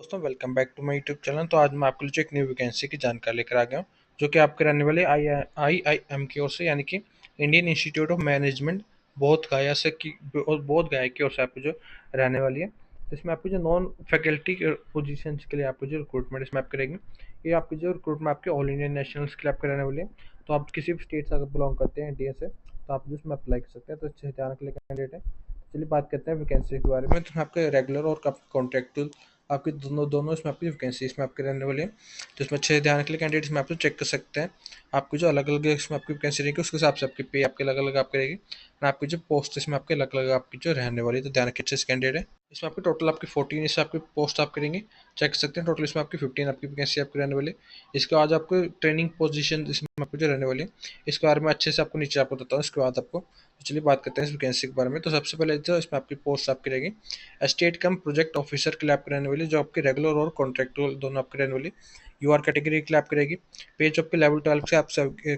दोस्तों welcome back to my YouTube channel. तो आज मैं आपके लिए जो एक न्यू वैकेंसी की जानकारी लेकर आ गया हूँ, जो कि आपके रहने वाले आई एम की ओर से, यानी कि इंडियन इंस्टीट्यूट ऑफ मैनेजमेंट बोध गया से की बोध गया की ओर से आपको जो रहने वाली है। तो इसमें आपको जो नॉन फैकल्टी पोजीशन के लिए आपको जो रिक्रूटमेंट इसमें आप करेंगे, ये आपकी जो रिक्रूटमेंट आपके ऑल इंडियन नेशनल्स के लिए आपके रहने वाली है। तो आप किसी भी स्टेट से अगर बिलोंग करते हैं इंडिया से, तो आप जिसमें अप्लाई कर सकते हैं। तो अच्छे ध्यान के लिए कैंडिडेट है। चलिए बात करते हैं वैकेंसी के बारे में। तो आपके रेगुलर और कॉन्ट्रेक्चुअल आपकी दोनों दोनों इसमें आपकी वैकेंसी इसमें आपके रहने वाली है। तो इसमें अच्छे ध्यान के लिए कैंडिडेट इसमें आप चेक कर सकते हैं। आपकी जो अलग अलग इसमें आपकी वैकेंसी रहेगी, उसके हिसाब से आपकी पे आपके अलग अलग आपकी रहेगी, और आपकी जो पोस्ट इसमें आपके अलग अलग आपकी जो रहने वाली है। तो ध्यान रखिए अच्छे से कैंडिडेट है। इसमें आपकी टोटल आपकी 14 इससे आपकी पोस्ट आप करेंगे, चेक कर सकते हैं। टोटल इसमें आपकी 15 आपकी वैकेंसी आपकी रहने वाली है। इसके बाद आपको ट्रेनिंग पोजीशन इसमें आपको जो रहने वाली है, इसके बारे में अच्छे से आपको नीचे आपको बताता हूँ इसके बाद आपको। तो चलिए बात करते हैं इस वैकेंसी के बारे में। तो सबसे पहले जो इसमें आपकी पोस्ट आपकी रहेगी स्टेट कम प्रोजेक्ट ऑफिसर के लिए आपके रहने वाली, जो आपके रेगुलर और कॉन्ट्रेक्चुअल दोनों आपके रहने वाली। यूआर कैटेगरी के लिए आपकी रहेगी। पे जॉब के लेवल 12 से आप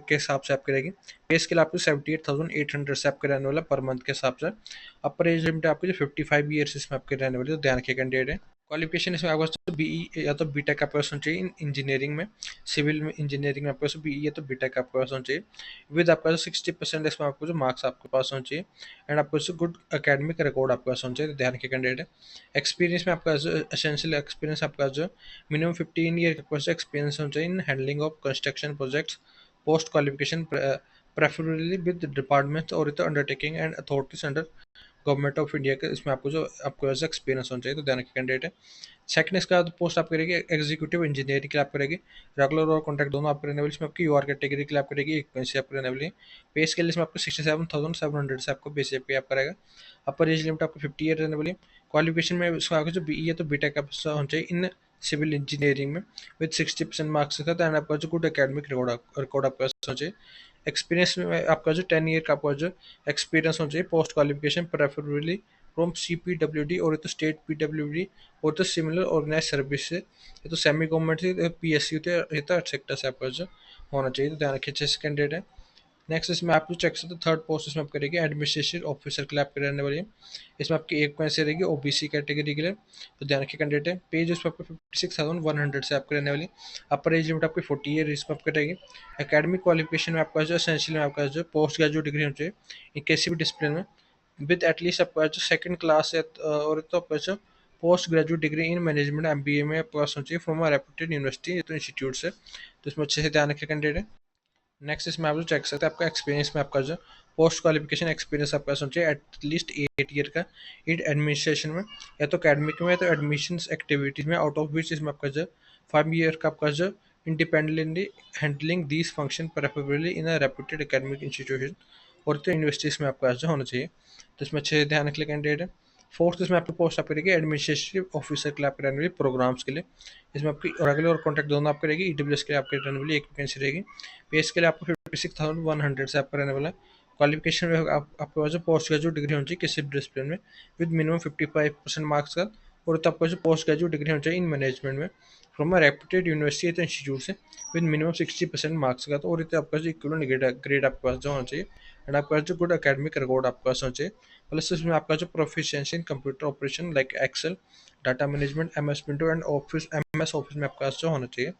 के हिसाब से आपकी रहेगी। पे स्केल आपको 78,800 से आपके रहने वाला पर मंथ के हिसाब से। अपर एज लिमिट आपकी जो 55 ईयर्स इसमें आपके रहने वाली, तो ध्यान रखिए कैंडिडेट है। क्वालिफिकेशन इसमें आपके पास बीई या तो बीटेक आपके पास होना चाहिए इन इंजीनियरिंग में। सिविल में इंजीनियरिंग में आपके पास बीई या तो बीटेक आपके पास होना चाहिए। विद आपका जो 60% इसमें आपको जो मार्क्स आपके पास होना चाहिए, एंड आपको जो गुड एकेडमिक रिकॉर्ड आपके पास होना चाहिए। तो ध्यान रखिए कैंडिडेट है। एक्सपीरियंस में आपका जो एसेंशियल एक्सपीरियंस आपका जो मिनिमम 15 ईयर का कोर्स एक्सपीरियंस होना चाहिए in handling of construction projects. Post qualification preferably with department और undertaking and authorities under government of India के, इसमें आपको जो आपको वैसे एक्सपीरियंस होना चाहिए। तो ध्यान रखिए कैंडिडेट है। सेकंड इसका पोस्ट आप करेगी एग्जीक्यूटिव इंजीनियरिंग के लिए आप करेगी। रेगुलर और कॉन्ट्रैक्ट दोनों आप रहने वाली। इसमें आपकी यूआर कैटेगरी के लिए आप करेगी, एक वैसे आप रहने वाली है। पे स्केल इसमें आपको 67,700 से आपको बेसिक पे आप करेगा। अपर एज लिमिट आपको 50 ईयर रहने वाली है। क्वालिफिकेशन में इसका आपको जो बीई है तो बीटेक आप होना चाहिए इन सिविल इंजीनियरिंग में विद 60% मार्क्स के साथ, एंड आपका जो गुड एकेडमिक रिकॉर्ड आपका होना चाहिए। एक्सपीरियंस में आपका जो 10 ईयर का आपका जो एक्सपीरियंस होना चाहिए। Post qualification preferably from CPWD और तो स्टेट PWD और तो सिमिलर ऑर्गेनाइज सर्विस से, ये तो सेमी गवर्नमेंट से, PSU थे, ये तो सेक्टर से आपका जो होना चाहिए। तो ध्यान रखिए अच्छे से कैंडिडेट है। नेक्स्ट इसमें आप जो चेक सकते हैं, थर्ड पोस्ट इसमें आप करेंगे एडमिनिस्ट्रेटिव ऑफिसर के लिए आपके रहने वाली है। इसमें आपकी एक वैसे रहेगी ओबीसी कैटेगरी के लिए। तो ध्यान रखिए कैंडिडेट है। पेज इसमें आपको 56,100 से आपके रहने वाली। अपर एज लिमिट आपकी 40 ईयर इसमें आपके रहेगी। एकेडमिक क्वालिफिकेशन में आपका जो एसेंशियल में आपका जो पोस्ट ग्रेजुएट डिग्री होनी चाहिए किसी भी डिसिप्लिन में, विद एटलीस्ट आपका जो सेकंड क्लास और तो आपका जो post graduate degree in management MBA में आपके पास होनी चाहिए फ्रॉम अ रेप्यूटेड यूनिवर्सिटी तो इंस्टीट्यूट से। तो इसमें अच्छे से ध्यान रखिए कैंडिडेट है। नेक्स्ट इसमें आप जो चेक सकते हैं आपका एक्सपीरियंस में आपका जो पोस्ट क्वालिफिकेशन एक्सपीरियंस आपका होना चाहिए एटलीस्ट 8 ईयर का इन एडमिनिस्ट्रेशन में, या तो अकेडमिक में या तो एडमिशन एक्टिविटीज में, आउट ऑफ विच इसमें आपका जो 5 ईयर का आपका जो independently handling these function preferably in a reputed academic institution और तो यूनिवर्सिटीज में आपका जो होना चाहिए। तो इसमें अच्छे ध्यान रखिए कैंडिडेट है। फोर्थ इसमें आपकी पोस्ट आप करेगी एडमिनिस्ट्रेटिव ऑफिसर के लिए आप रहने वाली प्रोग्राम्स के लिए। इसमें आपकी रेगुलर और कॉन्ट्रैक्ट दोनों आप करेगी। ईडब्ल्यूएस के लिए आपके रहने वाली एक वैकेंसी रहेगी। पे के लिए आपको 56,100 से आपका रहने वाला है। क्वालिफिकेशन में आपके पास जो पोस्ट ग्रेजुएट डिग्री होनी चाहिए किसी भी डिसिप्लिन में विद मिनिमम 55% मार्क्स का, और तो आपका जो पोस्ट ग्रेजुएट डिग्री होनी चाहिए इन मैनेजमेंट में from a reputed university institute से विद मिनिमम 60% मार्क्स का। तो और तो आपका जो इक्वलेंट ग्रेड आपके पास जो होना चाहिए, एंड आपका जो गुड एकेडमिक रिकॉर्ड आपके पास होना चाहिए। प्लस इसमें आपका जो proficiency in computer operation like Excel, data management, MS window and office MS office में आपका जो होना चाहिए।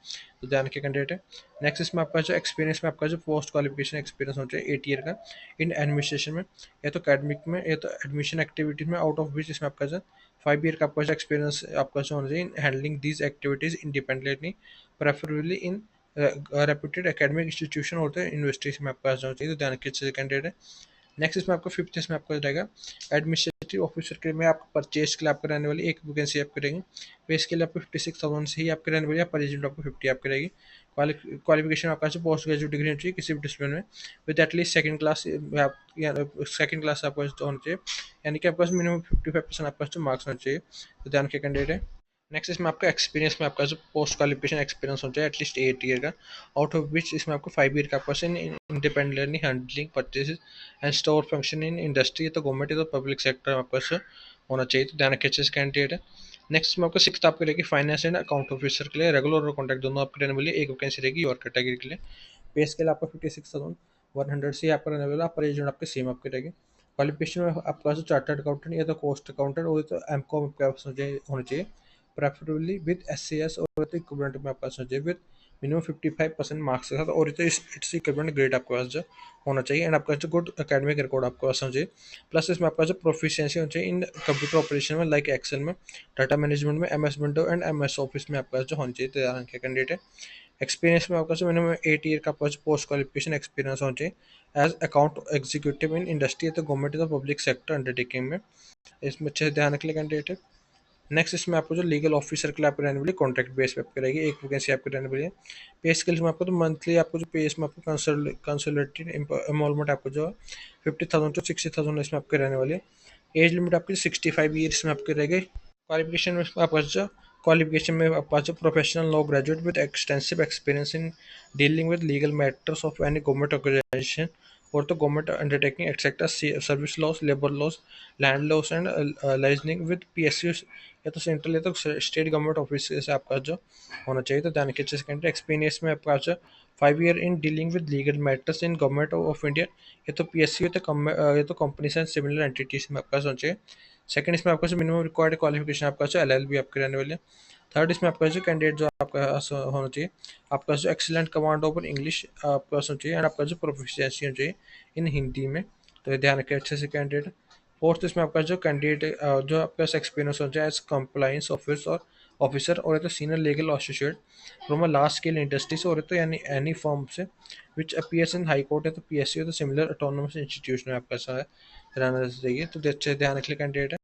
तो ध्यान के कैंडिडेट है। नेक्स्ट इसमें आपका जो एक्सपीरियंस में आपका जो पोस्ट क्वालिफिकेशन एक्सपीरियंस होना चाहिए 8 ईयर का इन एडमिनिस्ट्रेशन में, या तो अकेडमिक में या तो एडमिशन एक्टिविटीज में, आउट ऑफ विच इसमें आपका जो 5 ईयर का आपका जो एक्सपीरियंस आपका जो होना चाहिए in handling these activities independently preferably in reputed academic institution होते हैं यूनिवर्सिटीज में आपका होना चाहिए। तो ध्यान के कैंडिडेट है। नेक्स्ट इसमें आपको फिफ्थ इसमें आपका रहेगा एडमिनिस्ट्रेटिव ऑफिसर के में आपको परचेज के लिए आपको रहने वाली एक वैकेंसी आप करेंगे। पे इसके लिए आपको 56,000 से ही आपके रहने वाली है। पर एजेंट आपको 50 आपकी रहेगी। क्वालिफिकेशन आपका पोस्ट ग्रेजुएट डिग्री होनी चाहिए किसी भी डिसिप्लिन में विद एटलीस्ट सेकंड क्लास आप या सेकंड क्लास आपका जो होना चाहिए, यानी कि आपके पास मिनिमम 55% आपका जो मार्क्स होना चाहिए। तो ध्यान के कैंडिडेट है। नेक्स्ट इसमें आपका एक्सपीरियंस में आपका जो पोस्ट क्वालिफिकेशन एक्सपीरियंस होना चाहिए एटलीस्ट 8 ईयर का, आउट ऑफ विच इसमें आपको 5 ईयर का आपका independently handling purchase and store function in industry, तो गवर्नमेंट या तो पब्लिक सेक्टर में आपका से होना चाहिए। तो ध्यान रखिए अच्छे से कैंडिडेट है। नेक्स्ट में आपको सिक्स आपके रहेगी फाइनेंस एंड अकाउंट ऑफिसर के लिए। रेगुलर और कॉन्ट्रैक्ट दोनों आपके रहने वाली एक वैकेंसी रहेगी और कैटेगरी के लिए। पे स्केल आपका 56,100 से आपका रहने वाला। पर एजेंट आपके सेम आपके रहेगी। क्वालिफिकेशन में आपका जो चार्टर्ड अकाउंटेंट या तो कॉस्ट अकाउंटेंट और तो M.Com आपके होना चाहिए। प्रेफरेबली विद SAS और तो इक्विवेलेंट में आपका होना चाहिए विद मिनिमम 55% मार्क्स के साथ, और तो इट्स इक्विवेलेंट ग्रेड आपके पास जो होना चाहिए, एंड आपका जो गुड एकेडमिक रिकॉर्ड आपके पास होना चाहिए। प्लस इसमें आपका जो प्रोफिशिएंसी होनी चाहिए इन कंप्यूटर ऑपरेशन में, लाइक एक्सेल में, डाटा मैनेजमेंट में, MS window and MS office में आपका जो होना चाहिए तैयार के कैंडिडेट है। एक्सपीरियंस में आपका जो मिनिमम 8 ईयर का आपका पोस्ट क्वालिफिकेशन एक्सपीरियंस होना चाहिए as account executive in industry, तो गवर्नमेंट या पब्लिक सेक्टर अंडरटेकिंग में, इसमें अच्छे से ध्यान रखने कैंडिडेट है। नेक्स्ट इसमें आपको जो लीगल ऑफिसर के लिए आपको रहने वाली कॉन्ट्रैक्ट बेस पे आपकी रहेगी, एक वैकेंसी आपकी रहने वाली है। पे स्किल्स में आपको तो मंथली आपको जो पे इसमें आपको कंसोलिडेटेड एमोलमेंट आपको जो 50,000 टू 60,000 इसमें आपके रहने वाली है। एज लिमिट आपकी 65 ईयर्स में आपकी रहेगी। क्वालिफिकेशन में आपका जो क्वालिफिकेशन में आपका जो professional law graduate with extensive experience in dealing with legal matters of any government organisation और तो government undertaking etcetera, service laws, labour laws, land laws and liaisoning with PSUs या तो सेंट्रल या तो स्टेट गवर्नमेंट ऑफिस से आपका जो होना चाहिए। तो ध्यान रखिए। सेकेंडरी एक्सपीरियंस में आपका जो 5 year in dealing with legal matters in government of India या तो PSU या तो कंपनीज एंड सिमिलर एंटिटीज में आपका होना चाहिए। सेकंड इसमें आपका जो मिनिमम रिक्वायर्ड क्वालिफिकेशन आपका जो LLB आपके रहने वाले। थर्ड इसमें आपका जो कैंडिडेट जो आपका होना चाहिए, आपका जो एक्सीलेंट कमांड ओवर इंग्लिश आपका होना चाहिए, एंड आपका जो प्रोफिशिएंसी होना चाहिए इन हिंदी में। तो ये ध्यान रखिए अच्छे से कैंडिडेट। फोर्थ इसमें आपका जो कैंडिडेट जो आपका एक्सपीरियंस होना चाहिए एज कंप्लाइंस ऑफिसर और तो senior legal associate from a large scale industries और तो यानी एनी फर्म से विच अपीयर्स इन हाई कोर्ट है तो PSU तो सिमिलर ऑटोनोमस इंस्टीट्यूशन में आपका सा है रहना चाहिए। तो अच्छे ध्यान रखिए कैंडिडेट।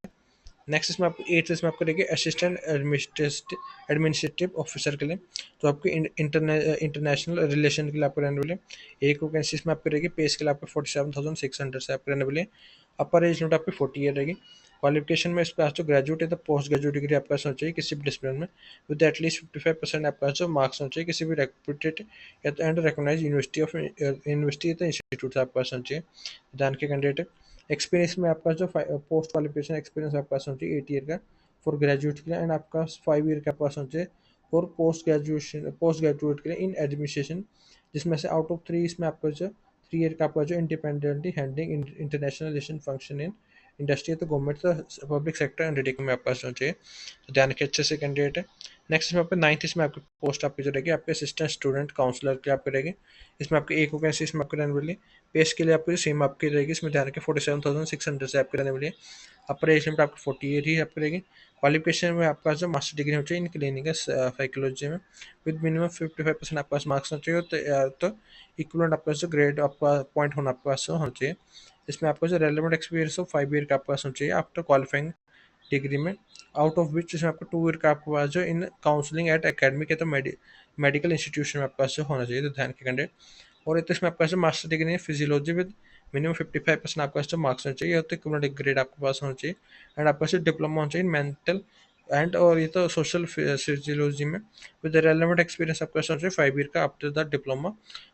नेक्स्ट इसमें आपको एट्थ इसमें आपको रहेगी असिस्टेंट एडमिनिस्ट्रेटिव ऑफिसर के लिए, तो आपके इंटरनेशनल रिलेशन के लिए आपको रहने वाले एक वैकेंसी इसमें आपको रहेगी। पे के लिए आपको 47,600 से आपको रहने वाले। अपर एज लिमिट आपकी 40 ईयर रहेगी। क्वालिफिकेशन में इसके पास जो ग्रेजुएट है तो पोस्ट ग्रेजुएट डिग्री आपके पास होना चाहिए किसी भी डिसिप्लिन में विद एटलीस्ट 55% आपके पास जो मार्क्स होना चाहिए किसी भी रेप्यूटेड एंड रिकॉग्नाइज्ड यूनिवर्सिटी या तो इंस्टीट्यूट से आपके पास होना चाहिए। ध्यान के कैंडिडेट। एक्सपीरियंस में आपका जो पोस्ट क्वालिफिकेशन एक्सपीरियंस आपका पास होना चाहिए 8 ईयर का फॉर ग्रेजुएट के लिए, एंड आपका 5 ईयर का पास होना चाहिए फॉर पोस्ट ग्रेजुएट के लिए इन एडमिनिस्ट्रेशन, जिसमें से आउट ऑफ 3 इसमें आपका जो 3 ईयर का आपका जो independently handling international relation function in industry तो गवर्नमेंट तो पब्लिक सेक्टर अंडरटेकिंग में आपका पास होना चाहिए। तो ध्यान रखिए अच्छे से कैंडिडेट है। नेक्स्ट इसमें आपके 9th इसमें आपकी पोस्ट आपकी जो रहेगी आपके असिस्टेंट स्टूडेंट काउंसलर की आपकी रहेगी। इसमें आपकी एक वैकेंसी इसमें आपकी रहने वाली है। पेस के लिए आपकी सेम आपकी रहेगी, इसमें ध्यान रखें 47,600 से आपकी रहने वाली है। अपर एज लिमिट आपकी 40 ईयर ही आपकी रहेगी। क्वालिफिकेशन में आपका जो मास्टर डिग्री होनी चाहिए इन क्लिनिकल साइकोलॉजी में विद मिनिमम 55% आपके पास मार्क्स होना चाहिए, तो इक्वलेंट आपका जो ग्रेड आपका पॉइंट होना आपके पास होना चाहिए। इसमें आपका जो रेलिवेंट एक्सपीरियंस हो 5 ईयर का आपके पास होना चाहिए आफ्टर क्वालिफाइंग डिग्री में, आउट ऑफ विच इसमें आपको 2 ईयर का आपके पास जो इन काउंसलिंग एट एकेडमिक है तो मेडिकल इंस्टीट्यूशन में आपके पास जो होना चाहिए। तो ध्यान के कैंडिडेट। और एक तो इसमें आपके पास मास्टर डिग्री है फिजियोलॉजी विद मिनिमम 55% आपके पास जो मार्क्स होना चाहिए, तो इक्विवेलेंट ग्रेड आपके पास होना चाहिए, एंड आपके पास डिप्लोमा होना चाहिए मेंटल एंड और ये तो सोशल फिजियोलॉजी में विद रेलेवेंट एक्सपीरियंस आपके पास होना चाहिए 5 ईयर का after the diploma,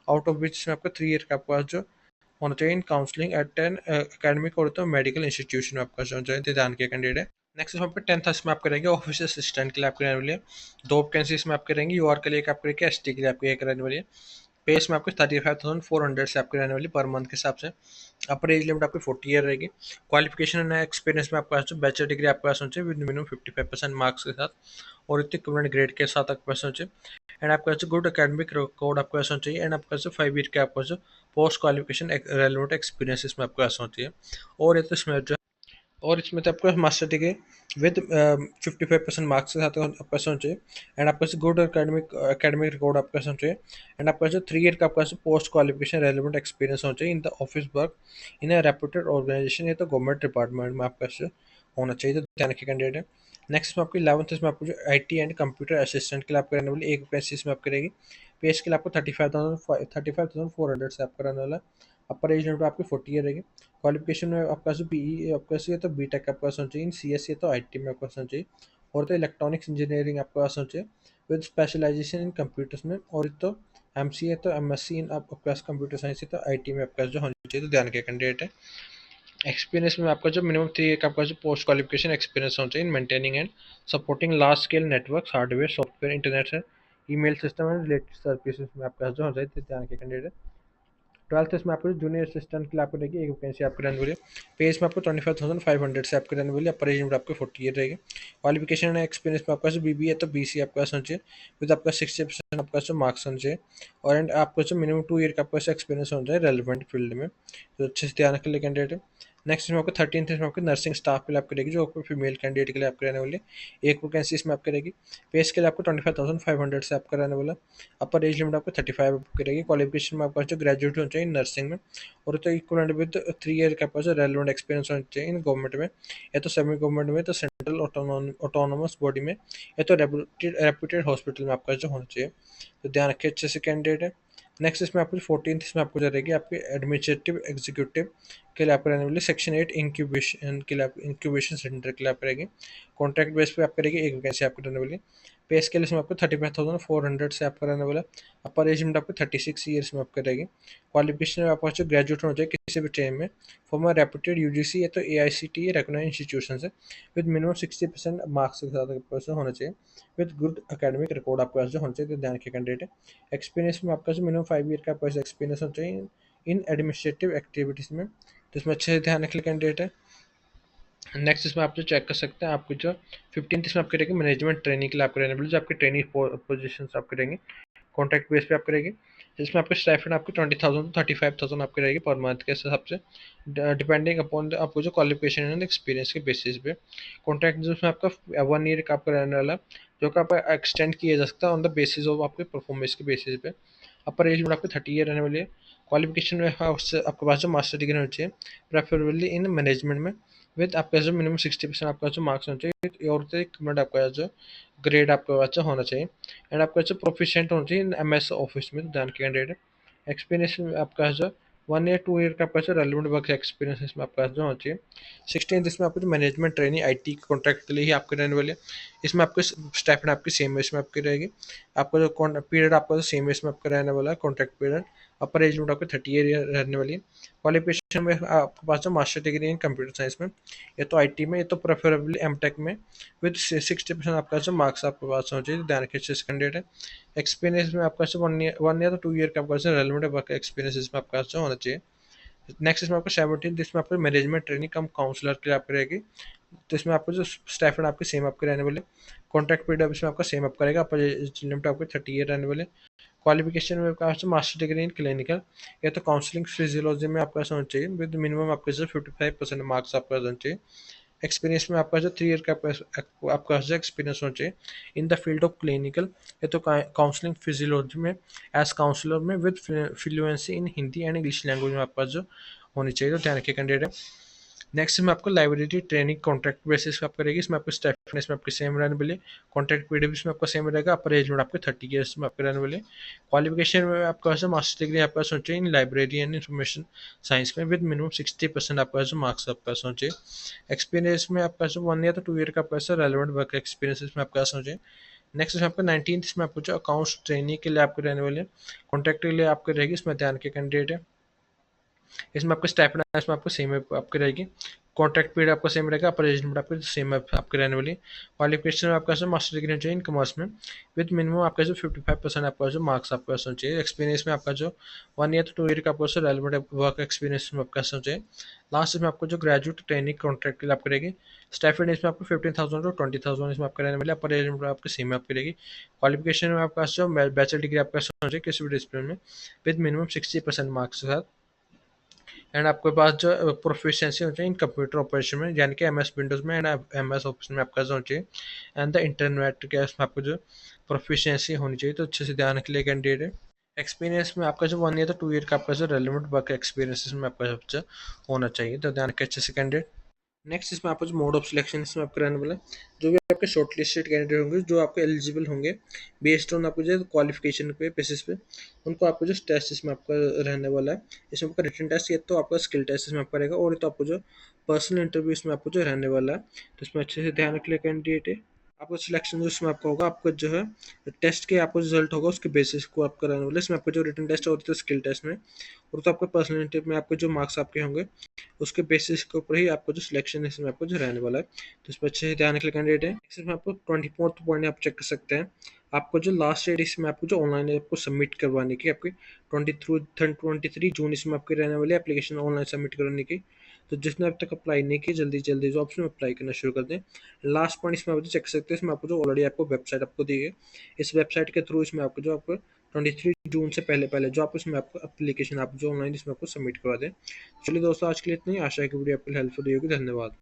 out of which इसमें आपका 3 ईयर का आपके पास जो होना चाहिए in counselling at an academic और तो मेडिकल इंस्टीट्यूशन में आपका होना चाहिए। ध्यान के कैंडिडेट है। नेक्स्ट यहाँ पे 10th इसमें आपके रहेंगे ऑफिस असिस्टेंट के लिए आपके रहने वाली है। 2 वैकेंसी इसमें आपके रहेंगी UR के लिए एक आपके रहेगी, ST के लिए आपकी एक रहने वाली है। पे इसमें आपके 35,400 से आपकी रहने वाली पर मंथ के हिसाब से। अपर एज लिमिट आपकी 40 ईयर रहेगी। क्वालिफिकेशन एंड एक्सपीरियंस में आपके पास जो बैचलर डिग्री आपके पास होनी चाहिए विद मिनिमम 55% मार्क्स के साथ और इतने इक्विवेलेंट ग्रेड के साथ आपके पास होना चाहिए, एंड आपके पास गुड एकेडमिक रिकॉर्ड आपके पास होना चाहिए, एंड आपके पास 5 ईयर के आपके पास जो पोस्ट क्वालिफिकेशन रेलेवेंट एक्सपीरियंस इसमें आपके पास होना चाहिए। और ये तो इसमें जो और इसमें तो आपका मास्टर डिग्री विद 55% मार्क्स के साथ आपका पास होना चाहिए, एंड आपका गुड एकेडमिक रिकॉर्ड आपका पास होना चाहिए, एंड आपका जो 3 ईयर का आपका पोस्ट क्वालिफिकेशन रेलिवेंट एक्सपीरियंस होना चाहिए in the office work in a reputed organisation या तो गवर्नमेंट डिपार्टमेंट में आपका होना चाहिए। तो ध्यान रखिए कैंडिडेट है। नेक्स्ट में आपकी 11th इसमें आपको जो IT एंड कंप्यूटर असिस्टेंट के लिए आपको रहने वाली एक वैकेंसी इसमें आपकी रहेगी। पे के लिए आपको 35,400 से आपका रहने वाला है। अपर एज लिमिट आपकी 40 ईयर रहेगी। क्वालिफिकेशन में आपका जो PE आपका से तो BTech आपका होना चाहिए, इन CS या तो IT में आपका होना चाहिए, और तो इलेक्ट्रॉनिक्स इंजीनियरिंग आपका होना चाहिए विद स्पेशलाइजेशन इन कंप्यूटर्स में, और तो MCA तो MSc इन आपका कंप्यूटर साइंस या तो IT में आपका जो होना चाहिए। तो ध्यान के कैंडिडेट है। एक्सपीरियंस में आपका जो मिनिमम 3 का आपका जो पोस्ट क्वालिफिकेशन एक्सपीरियंस होना चाहिए in maintaining and supporting large scale network hardware software internet email system and related services में आपका जो होना चाहिए। ध्यान के कैंडिडेट। ट्वेल्थ इसमें आपको जूनियर असिस्टेंट के लिए आपको रहेगी एक वैकेंसी आपकी रहने वाली है। पे इसमें आपको 25,500 से आपकी रहने वाली है। अपर एज लिमिट आपको 40 ईयर रहेगी। क्वालिफिकेशन एक्सपीरियंस में आपका बीबीए तो बीसी आपका होना चाहिए विद आपका 60% आपका मार्क्स होना चाहिए। और एंड आपको मिनिमम 2 ईयर का आपका एक्सपीरियंस होना चाहिए रेलिवेंट फील्ड में, तो अच्छे से ध्यान रखने के लिए कैंडिडेट है। नेक्स्ट इसमें आपको 13th इसमें आपको नर्सिंग स्टाफ के लिए आपकी रहेगी, जो आपको फीमेल कैंडिडेट के लिए आपके रहने वाली है। एक वैकेंसी इसमें आपकी रहेगी। पे के लिए आपको 25,500 से आपका रहने वाला। अपर एज लिमिट आपको 35 आपकी रहेगी। क्वालिफिकेशन में आपका जो ग्रेजुएट होना चाहिए नर्सिंग में, और तो इक्वलेंट विद 3 ईयर का आपका जो रेलिवेंट एक्सपीरियंस होना चाहिए इन गवर्नमेंट में, या तो सेमी गवर्नमेंट में, तो सेंट्रल ऑटोनोमस बॉडी में, या तो रेपुटेड हॉस्पिटल में आपका जो होना चाहिए। तो ध्यान रखिए अच्छे से कैंडिडेट है। नेक्स्ट इसमें आपको 14th इसमें आपको जो रहेगी आपकी एडमिनिस्ट्रेटिव एग्जीक्यूटिव के लिए आपको रहने वाली सेक्शन 8 इंक्यूबेशन के लिए इंक्यूबेशन सेंटर के लिए आप रहेगी। कॉन्ट्रैक्ट बेस पे आप करेगी एक वैकेंसी आपको रहने वाली। पे स्केल इसमें आपको 35,400 से आपका रहने वाला। अपर एज लिमिट आपको 36 ईयर्स में आपका रहेगी। क्वालिफिकेशन में आपका जो ग्रेजुएट होना चाहिए किसी भी ट्रेन में, फॉर्म रेपुटेड यूजीसी या तो एआईसीटीई रेकग्नाइज्ड इंस्टीट्यूशन से, विद मिनिमम 60% मार्क्स के साथ आपके पास होना चाहिए, विद गुड एकेडमिक रिकॉर्ड आपके पास जो होना चाहिए। तो ध्यान रखिए कैंडिडेट है। एक्सपीरियंस में आपका जो मिनिमम 5 ईयर का आपका एक्सपीरियंस होना चाहिए इन एडमिनिस्ट्रेटिव एक्टिविटीज़ में, तो इसमें अच्छे से ध्यान रखने कैंडिडेट है। नेक्स्ट इसमें आप जो चेक कर सकते हैं, आपको जो 15th इसमें आपके रहेगी मैनेजमेंट ट्रेनिंग के लिए आपके रहने वाली, जो आपके ट्रेनिंग पोजीशन आपके रहेंगे कॉन्ट्रैक्ट बेस पे आपकी रहेगी, जिसमें आपकी स्टाइपेंड आपकी 20,000 to 35,000 आपकी रहेगी पर मंथ के हिसाब से, डिपेंडिंग अपॉन आपको जो क्वालिफिकेशन एंड एक्सपीरियंस के बेसिस पे। कॉन्ट्रैक्ट जिसमें आपका 1 ईयर का आपका रहने वाला, जो कि आपका एक्सटेंड किया जा सकता है ऑन द बेसिस ऑफ आपके परफॉर्मेंस के बेसिस पे। अपर एज लिमिट आपकी 30 ईयर रहने वाली है। क्वालिफिकेशन में आपके पास जो मास्टर डिग्री होनी चाहिए, प्रेफरेबली इन मैनेजमेंट में, विद आपका जो मिनिमम 60% आपका जो मार्क्स होना चाहिए, और तो एक मिनट आपका जो ग्रेड आपका अच्छा होना चाहिए, एंड आपका जो प्रोफिशिएंट होना चाहिए एमएस ऑफिस में। तो ध्यान के कैंडिडेट एक्सपीरियंस में आपका जो 1 ईयर 2 ईयर का आपका जो रेलिवेंट वर्क एक्सपीरियंस इसमें आपका जो होना चाहिए। 16th इसमें आपको जो मैनेजमेंट ट्रेनिंग आईटी के कॉन्ट्रैक्ट के लिए ही आपके रहने वाले, इसमें आपके स्टाइपेंड आपकी सेम इसमें आपकी रहेगी। आपका जो पीरियड आपका जो सेम इसमें आपका रहने वाला है कॉन्ट्रैक्ट पीरियड। अपर एज लिमिट आपको 30 ईयर रहने वाली है। क्वालिफिकेशन में आपके पास जो master degree in computer science में, या तो आईटी में, या तो प्रेफरेबली एमटेक में, विद 60% आपका जो मार्क्स आपके पास होना चाहिए। ध्यान रखिए अच्छे से कैंडिडेट है। एक्सपीरियंस में आपका जो 1 ईयर तो 2 ईयर का आपका जो रेलिवेंट वर्क एक्सपीरियंस इसमें आपका जो होना चाहिए। नेक्स्ट इसमें आपको 17 इसमें आपको मैनेजमेंट ट्रेनिंग कम काउंसलर के लिए आपकी रहेगी, तो इसमें आपको जो स्टाइपेंड आपके सेम आपके रहने वाले। कॉन्ट्रैक्ट पीरियड इसमें आपका सेम आपका रहेगा। अपर लिमिट आपको 30 ईयर रहने वाले। क्वालिफिकेशन में आपका मास्टर डिग्री इन क्लिनिकल, या तो काउंसलिंग फिजियोलॉजी में आपका होना चाहिए, विद मिनिमम आपके जो 55% मार्क्स आपका होना चाहिए। एक्सपीरियंस में आपका जो 3 ईयर का आपका जो एक्सपीरियंस होना चाहिए in the field of clinical, या तो काउंसलिंग फिजियोलॉजी में एज काउंसलर में, with fluency in Hindi and English language में आपका जो होनी चाहिए। तो ध्यान रखिए कैंडिडेट। नेक्स्ट में आपको लाइब्रेरी ट्रेनिंग कॉन्ट्रैक्ट बेसिस पे आप करेगी, इसमें आपको स्टेफनेस इसमें आपके सेम रहने वाले। कॉन्ट्रैक्ट पीरियड इसमें आपका सेम रहेगा। अपर एज में आपके 30 ईयर्स में आपके रहने वाले। क्वालिफिकेशन में आपका जो मास्टर डिग्री आपका सोचे इन लाइब्रेरी एंड इंफॉर्मेशन साइंस में, विद मिनिमम 60% आपका जो मार्क्स आपका सोचे। एक्सपीरियंस में आपका जो 1 ईयर तो 2 ईयर का आपका रेलिवेंट वर्क एक्सपीरियंस इसमें आपका सोचे। नेक्स्ट इसमें आपका 19th इसमें आपको जो अकाउंट्स ट्रेनिंग के लिए आपके रहने वाले, कॉन्ट्रैक्ट के लिए आपके रहेगी, इसमें ध्यान के कैंडिडेट है। इसमें आपको स्टाइपेंड इसमें आपको सेम आपकी रहेगी। कॉन्ट्रैक्ट पीरियड आपका सेम रहेगा। अपर एज लिमिट आपकी सेम आपके रहने वाली। क्वालिफिकेशन में आपका जो मास्टर डिग्री चाहिए इन कॉमर्स में, विद मिनिमम आपका जो 55% आपका जो मार्क्स आपका होना चाहिए। एक्सपीरियंस में आपका जो 1 ईयर तो 2 ईयर का आपका जो रेलिवेंट वर्क एक्सपीरियंस में आपका होना चाहिए। लास्ट में आपको जो ग्रेजुएट ट्रेनिंग कॉन्ट्रैक्ट के लिए आपको रहेगी, स्टाइपेंड इसमें आपको 15,000 to 20,000 इसमें आपका रहने वाले। अपर एज लिमिट आपकी सेम आपकी रहेगी। क्वालिफिकेशन में आपका जो बैचलर डिग्री आपका होना चाहिए किसी भी डिसिप्लिन में, विद मिनिमम 60% मार्क्स के साथ। एंड आपके पास जो प्रोफिशिएंसी होनी चाहिए इन कंप्यूटर ऑपरेशन में, यानी कि एमएस विंडोज में एंड एमएस ऑफिस में आपका जो होना चाहिए, एंड द इंटरनेट के उसमें आपको जो प्रोफिशिएंसी होनी चाहिए। तो अच्छे से ध्यान रख लिया कैंडिडेट है। एक्सपीरियंस में आपका जो 1 ईयर तो 2 ईयर का आपका जो रेलिवेंट वर्क एक्सपीरियंस में आपका सबसे होना चाहिए। तो ध्यान रखें अच्छे से कैंडिडेट। नेक्स्ट इसमें आपका जो मोड ऑफ सिलेक्शन इसमें आपका रहने वाला है, जो भी आपके शॉर्ट लिस्टेड कैंडिडेट होंगे जो आपके एलिजिबल होंगे बेस्ड ऑन आपको जो क्वालिफिकेशन पे बेसिस पे, उनको आपको जो टेस्ट इसमें आपका रहने वाला है, इसमें आपका रिटन टेस्ट या तो आपका स्किल टेस्ट इसमें आपका रहेगा, और तो आपको जो पर्सनल इंटरव्यू इसमें आपको जो रहने वाला है। तो इसमें अच्छे से ध्यान रख लिया कैंडिडेट है। आपका सिलेक्शन जो इसमें आपका होगा, आपका जो है टेस्ट के आपको रिजल्ट होगा उसके बेसिस को आप कराने वाले। इसमें आपका जो रिटन टेस्ट और तो स्किल टेस्ट में, और तो आपका पर्सनैलिटी में आपके जो मार्क्स आपके होंगे उसके बेसिस के ऊपर ही आपका जो सिलेक्शन है इसमें आपको जो रहने वाला है। तो इस पर अच्छे से ध्यान रखने कैंडिडेट है। इसमें आपको 24th पॉइंट आप चेक कर सकते हैं। आपको जो लास्ट डेट इसमें आपको जो ऑनलाइन है आपको सबमिट करवाने की, आपकी 23 जून इसमें आपके रहने वाली एप्लीकेशन ऑनलाइन सबमिट करवाने की। तो जिसने अब तक अप्लाई नहीं किया जल्दी जल्दी जो ऑप्शन अप्लाई करना शुरू कर दें। लास्ट पॉइंट इसमें आप चेक कर सकते हैं। इसमें आपको जो ऑलरेडी आपको वेबसाइट आपको दी है, इस वेबसाइट के थ्रू इसमें आपको जो आपको 23 जून से पहले पहले जो आप इसमें आपको एप्लीकेशन आप जो ऑनलाइन इसमें आपको सबमिट करवा दें। चलिए दोस्तों, आज के लिए इतनी आशा है कि वीडियो आपको हेल्पफुल होगी। धन्यवाद।